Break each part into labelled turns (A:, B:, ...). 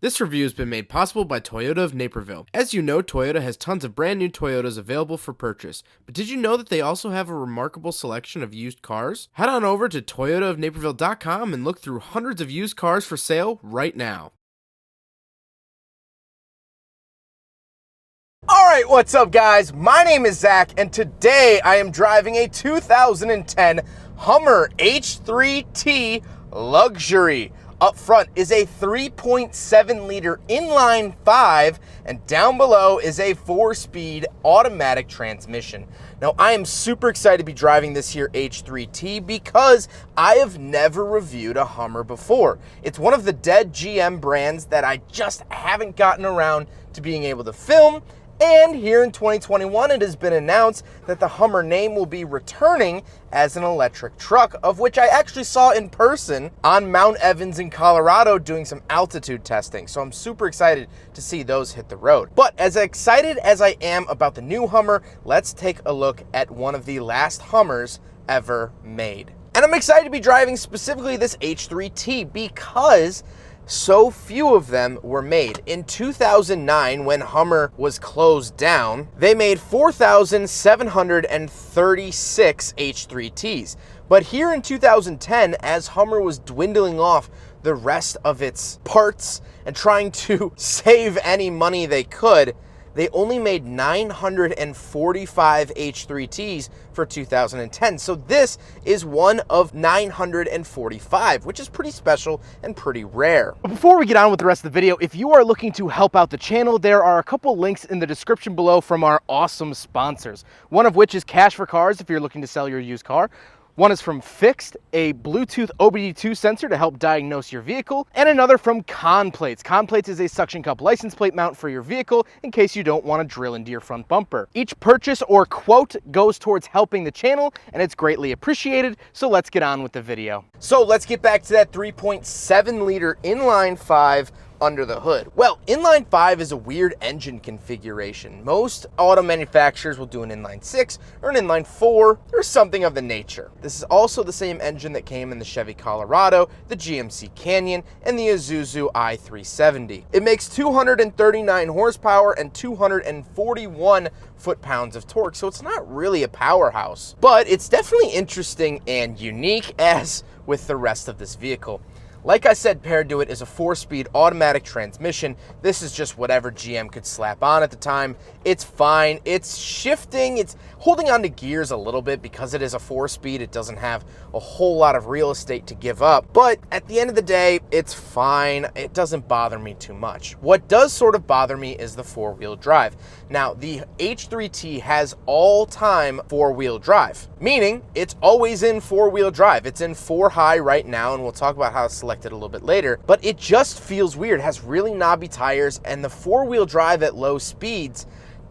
A: This review has been made possible by Toyota of Naperville. As you know, Toyota has tons of brand new Toyotas available for purchase, but did you know that they also have a remarkable selection of used cars? Head on over to toyotaofnaperville.com and look through hundreds of used cars for sale right now.
B: Alright, what's up guys? My name is Zach and today I am driving a 2010 Hummer H3t Luxury. Up front is a 3.7 liter inline 5 and down below is a 4-speed automatic transmission. Now I am super excited to be driving this here H3t because I have never reviewed a Hummer before. It's one of the dead GM brands that I just haven't gotten around to being able to film. And here in 2021, it has been announced that the Hummer name will be returning as an electric truck, of which I actually saw in person on Mount Evans in Colorado doing some altitude testing. So I'm super excited to see those hit the road. But as excited as I am about the new Hummer, let's take a look at one of the last Hummers ever made. And I'm excited to be driving specifically this H3t because so few of them were made. In 2009, when Hummer was closed down, they made 4,736 H3ts. But here in 2010, as Hummer was dwindling off the rest of its parts and trying to save any money they could, they only made 945 H3ts for 2010. So this is one of 945, which is pretty special and pretty rare. Before we get on with the rest of the video, if you are looking to help out the channel, there are a couple links in the description below from our awesome sponsors. One of which is Cash for Cars if you're looking to sell your used car. One is from Fixed, a Bluetooth OBD2 sensor to help diagnose your vehicle, and another from Conplates. Conplates is a suction cup license plate mount for your vehicle in case you don't want to drill into your front bumper. Each purchase or quote goes towards helping the channel, and it's greatly appreciated, so let's get on with the video. So let's get back to that 3.7 liter inline 5 under the hood. Well, inline 5 is a weird engine configuration. Most auto manufacturers will do an inline 6 or an inline 4 or something of the nature. This is also the same engine that came in the Chevy Colorado, the GMC Canyon, and the Isuzu i370. It makes 239 horsepower and 241 foot-pounds of torque, so it's not really a powerhouse. But it's definitely interesting and unique, as with the rest of this vehicle. Like I said, paired to it is a 4-speed automatic transmission. This is just whatever GM could slap on at the time. It's fine. It's shifting. It's holding on to gears a little bit because it is a 4-speed. It doesn't have a whole lot of real estate to give up. But at the end of the day, it's fine. It doesn't bother me too much. What does sort of bother me is the 4-wheel drive. Now, the H3t has all-time 4-wheel drive, meaning it's always in 4-wheel drive. It's in 4 high right now, and we'll talk about how it's selected a little bit later, but it just feels weird. It has really knobby tires, and the 4-wheel drive at low speeds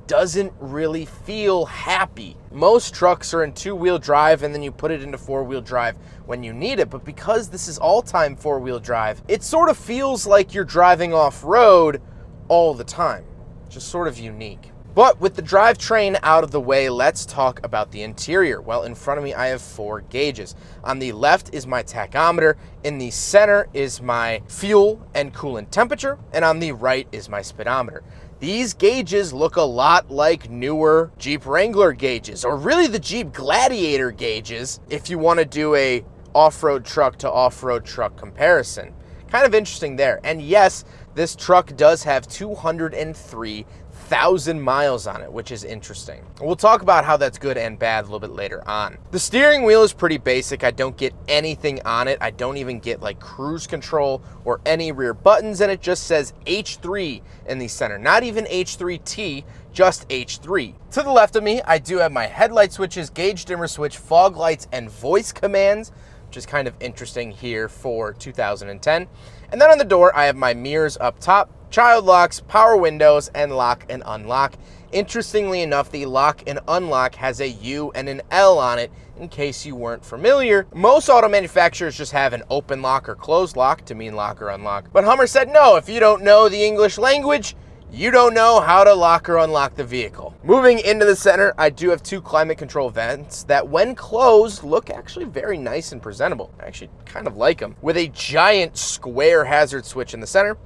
B: doesn't really feel happy. Most trucks are in 2-wheel drive and then you put it into 4-wheel drive when you need it, but because this is all-time 4-wheel drive, it sort of feels like you're driving off-road all the time. Just sort of unique. But with the drivetrain out of the way, let's talk about the interior. Well, in front of me, I have 4 gauges. On the left is my tachometer, in the center is my fuel and coolant temperature, and on the right is my speedometer. These gauges look a lot like newer Jeep Wrangler gauges, or really the Jeep Gladiator gauges, if you want to do a off-road truck to off-road truck comparison. Kind of interesting there. And yes, this truck does have 203,000 miles on it, which is interesting. We'll talk about how that's good and bad a little bit later on. The steering wheel is pretty basic. I don't get anything on it. I don't even get like cruise control or any rear buttons, and it just says H3 in the center. Not even H3T, just H3. To the left of me, I do have my headlight switches, gauge dimmer switch, fog lights, and voice commands, which is kind of interesting here for 2010. And then on the door, I have my mirrors up top, child locks, power windows, and lock and unlock. Interestingly enough, the lock and unlock has a U and an L on it, in case you weren't familiar. Most auto manufacturers just have an open lock or closed lock to mean lock or unlock. But Hummer said, no, if you don't know the English language, you don't know how to lock or unlock the vehicle. Moving into the center, I do have 2 climate control vents that when closed look actually very nice and presentable. I actually kind of like them. With a giant square hazard switch in the center.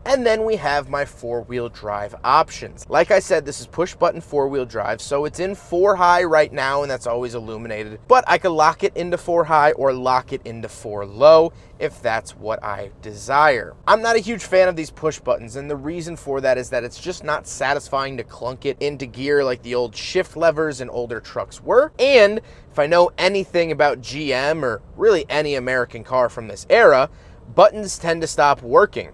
B: And then we have my 4-wheel drive options. Like I said, this is push button 4-wheel drive, so it's in 4 high right now, and that's always illuminated, but I could lock it into 4 high or lock it into 4 low if that's what I desire. I'm not a huge fan of these push buttons, and the reason for that is that it's just not satisfying to clunk it into gear like the old shift levers in older trucks were. And if I know anything about GM or really any American car from this era, buttons tend to stop working.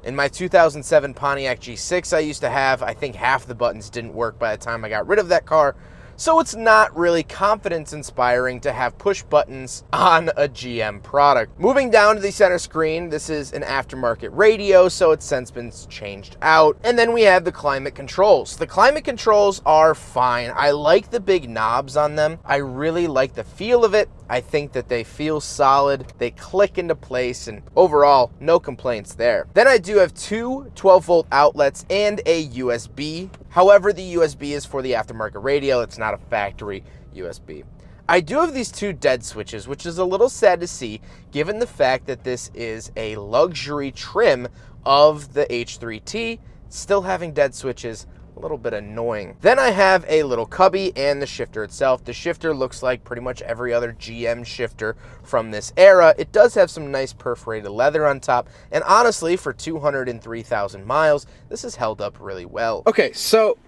B: In my 2007 Pontiac G6 I used to have, I think half the buttons didn't work by the time I got rid of that car. So it's not really confidence inspiring to have push buttons on a GM product. Moving down to the center screen, this is an aftermarket radio, so it's since been changed out. And then we have the climate controls. The climate controls are fine. I like the big knobs on them. I really like the feel of it. I think that they feel solid, they click into place, and overall, no complaints there. Then I do have 2 12-volt outlets and a USB. However, the USB is for the aftermarket radio. It's not a factory USB. I do have these 2 dead switches, which is a little sad to see, given the fact that this is a luxury trim of the H3t. Still having dead switches, a little bit annoying. Then I have a little cubby and the shifter itself. The shifter looks like pretty much every other GM shifter from this era. It does have some nice perforated leather on top, and honestly, for 203,000 miles, this has held up really well. Okay, so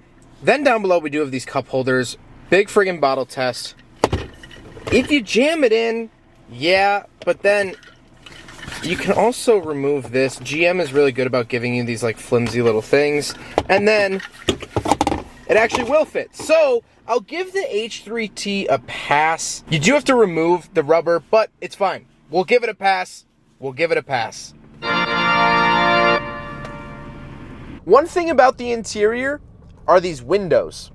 B: then down below we do have these cup holders. Big friggin' bottle test. If you jam it in, yeah, but then you can also remove this. GM is really good about giving you these like flimsy little things, and then it actually will fit. So I'll give the H3t a pass. You do have to remove the rubber, but it's fine. We'll give it a pass. We'll give it a pass. One thing about the interior are these windows.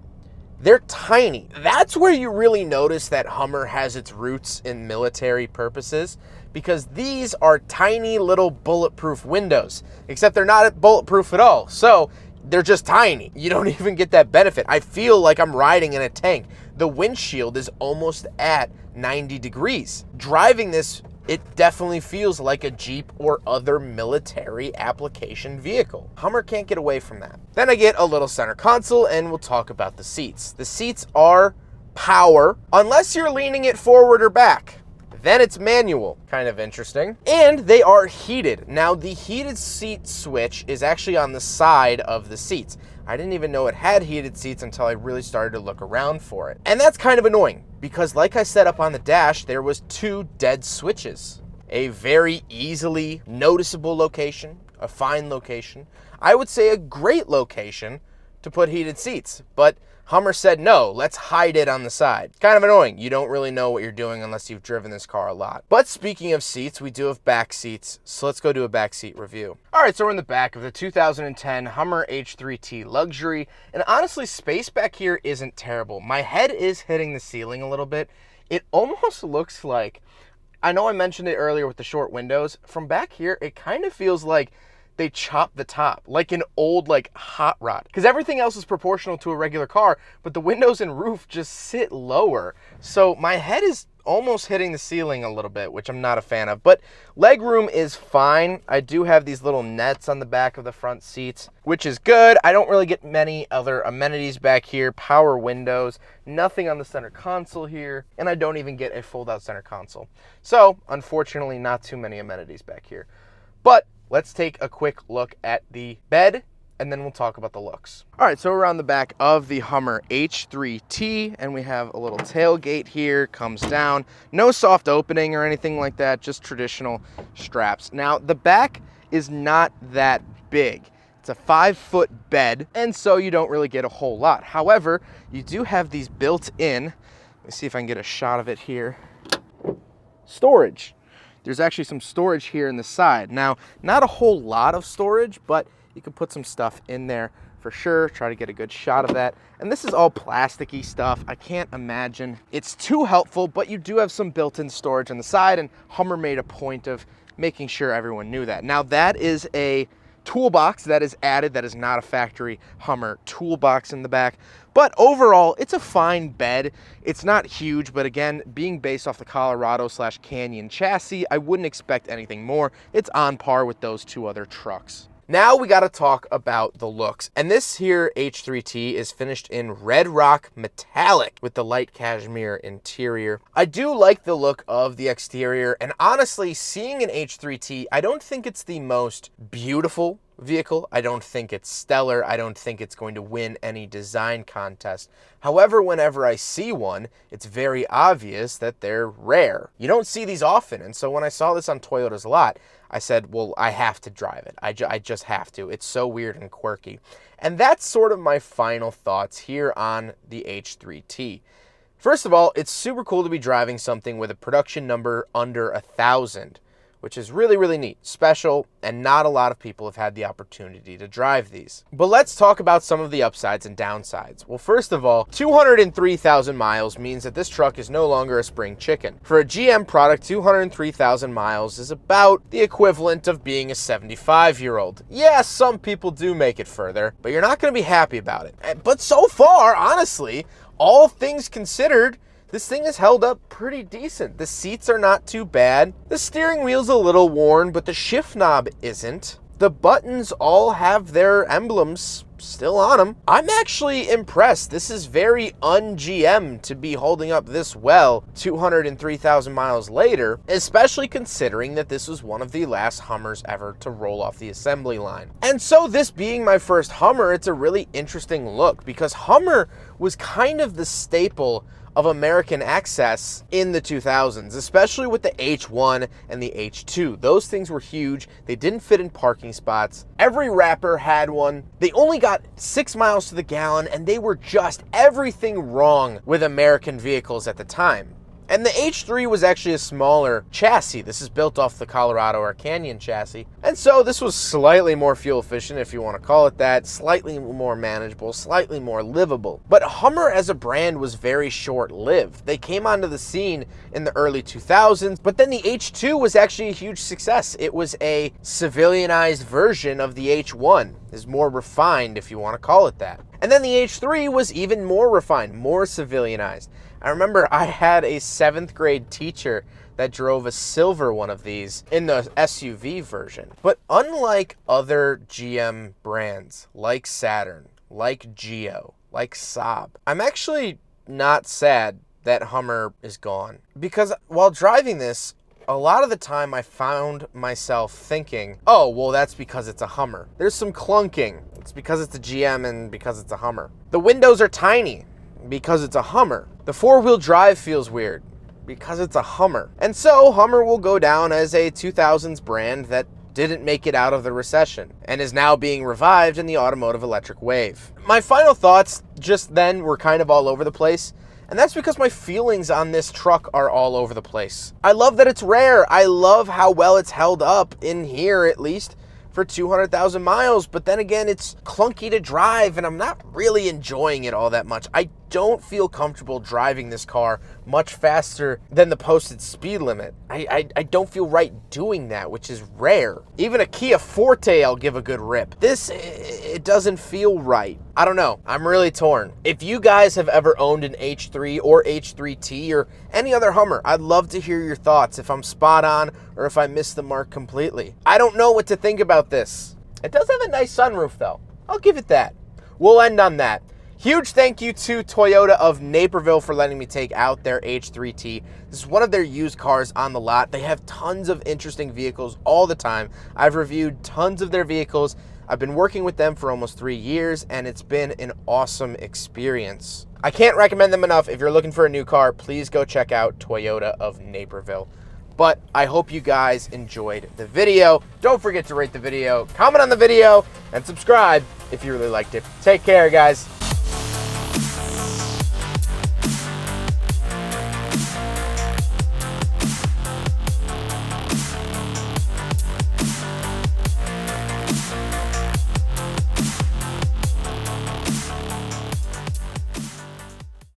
B: They're tiny. That's where you really notice that Hummer has its roots in military purposes, because these are tiny little bulletproof windows, except they're not bulletproof at all. So they're just tiny. You don't even get that benefit. I feel like I'm riding in a tank. The windshield is almost at 90 degrees. Driving this, it definitely feels like a Jeep or other military application vehicle. Hummer can't get away from that. Then I get a little center console, and we'll talk about the seats. The seats are power, unless you're leaning it forward or back. Then it's manual, kind of interesting. And they are heated. Now, the heated seat switch is actually on the side of the seats. I didn't even know it had heated seats until I really started to look around for it. And that's kind of annoying, because like I said up on the dash, there was 2 dead switches. A very easily noticeable location, a fine location. I would say a great location to put heated seats, but Hummer said, no, let's hide it on the side. Kind of annoying. You don't really know what you're doing unless you've driven this car a lot. But speaking of seats, we do have back seats, so let's go do a back seat review. All right, so we're in the back of the 2010 Hummer H3t Luxury, and honestly, space back here isn't terrible. My head is hitting the ceiling a little bit. It almost looks like, I know I mentioned it earlier with the short windows, from back here, it kind of feels like they chop the top, like an old hot rod, because everything else is proportional to a regular car, but the windows and roof just sit lower. So my head is almost hitting the ceiling a little bit, which I'm not a fan of, but legroom is fine. I do have these little nets on the back of the front seats, which is good. I don't really get many other amenities back here. Power windows, nothing on the center console here, and I don't even get a fold-out center console. So unfortunately, not too many amenities back here. But let's take a quick look at the bed, and then we'll talk about the looks. All right, so we're on the back of the Hummer H3t, and we have a little tailgate here, comes down. No soft opening or anything like that, just traditional straps. Now, the back is not that big. It's a 5-foot bed, and so you don't really get a whole lot. However, you do have these built-in, let me see if I can get a shot of it here, storage. There's actually some storage here in the side. Now, not a whole lot of storage, but you can put some stuff in there for sure. Try to get a good shot of that. And this is all plasticky stuff. I can't imagine it's too helpful, but you do have some built-in storage on the side, and Hummer made a point of making sure everyone knew that. Now, that is a toolbox that is added. That is not a factory Hummer toolbox in the back. But overall, it's a fine bed. It's not huge, but again, being based off the Colorado/Canyon chassis, I wouldn't expect anything more. It's on par with those 2 other trucks. Now we got to talk about the looks. And this here H3t is finished in red rock metallic with the light cashmere interior. I do like the look of the exterior, and honestly, seeing an H3t, I don't think it's the most beautiful vehicle. I don't think it's stellar. I don't think it's going to win any design contest. However, whenever I see one, it's very obvious that they're rare. You don't see these often, and so when I saw this on Toyota's lot, I said, well, I have to drive it. I just have to. It's so weird and quirky. And that's sort of my final thoughts here on the H3t. First of all, it's super cool to be driving something with a production number under 1,000. Which is really, really neat, special, and not a lot of people have had the opportunity to drive these. But let's talk about some of the upsides and downsides. Well, first of all, 203,000 miles means that this truck is no longer a spring chicken. For a GM product, 203,000 miles is about the equivalent of being a 75-year-old. Yeah, some people do make it further, but you're not going to be happy about it. But so far, honestly, all things considered, this thing has held up pretty decent. The seats are not too bad. The steering wheel's a little worn, but the shift knob isn't. The buttons all have their emblems still on them. I'm actually impressed. This is very un-GM to be holding up this well 203,000 miles later, especially considering that this was one of the last Hummers ever to roll off the assembly line. And so this being my first Hummer, it's a really interesting look because Hummer was kind of the staple of American access in the 2000s, especially with the H1 and the H2. Those things were huge. They didn't fit in parking spots. Every rapper had one. They only got 6 miles to the gallon, and they were just everything wrong with American vehicles at the time. And the H3 was actually a smaller chassis. This is built off the Colorado or Canyon chassis. And so this was slightly more fuel efficient, if you want to call it that, slightly more manageable, slightly more livable. But Hummer as a brand was very short-lived. They came onto the scene in the early 2000s, but then the H2 was actually a huge success. It was a civilianized version of the H1. Is more refined, if you want to call it that. And then the H3 was even more refined, more civilianized. I remember I had a 7th grade teacher that drove a silver one of these in the SUV version. But unlike other GM brands, like Saturn, like Geo, like Saab, I'm actually not sad that Hummer is gone. Because while driving this, a lot of the time I found myself thinking, oh, well, that's because it's a Hummer. There's some clunking. It's because it's a GM and because it's a Hummer. The windows are tiny because it's a Hummer. The 4-wheel drive feels weird because it's a Hummer. And so Hummer will go down as a 2000s brand that didn't make it out of the recession and is now being revived in the automotive electric wave. My final thoughts just then were kind of all over the place. And that's because my feelings on this truck are all over the place. I love that it's rare. I love how well it's held up in here, at least, for 200,000 miles. But then again, it's clunky to drive, and I'm not really enjoying it all that much. I don't feel comfortable driving this car much faster than the posted speed limit. I don't feel right doing that, which is rare. Even a Kia Forte, I'll give a good rip. This, it doesn't feel right. I don't know. I'm really torn. If you guys have ever owned an H3 or H3T or any other Hummer, I'd love to hear your thoughts if I'm spot on or if I missed the mark completely. I don't know what to think about this. It does have a nice sunroof, though. I'll give it that. We'll end on that. Huge thank you to Toyota of Naperville for letting me take out their H3t. This is one of their used cars on the lot. They have tons of interesting vehicles all the time. I've reviewed tons of their vehicles. I've been working with them for almost 3 years, and it's been an awesome experience. I can't recommend them enough. If you're looking for a new car, please go check out Toyota of Naperville. But I hope you guys enjoyed the video. Don't forget to rate the video, comment on the video, and subscribe if you really liked it. Take care, guys.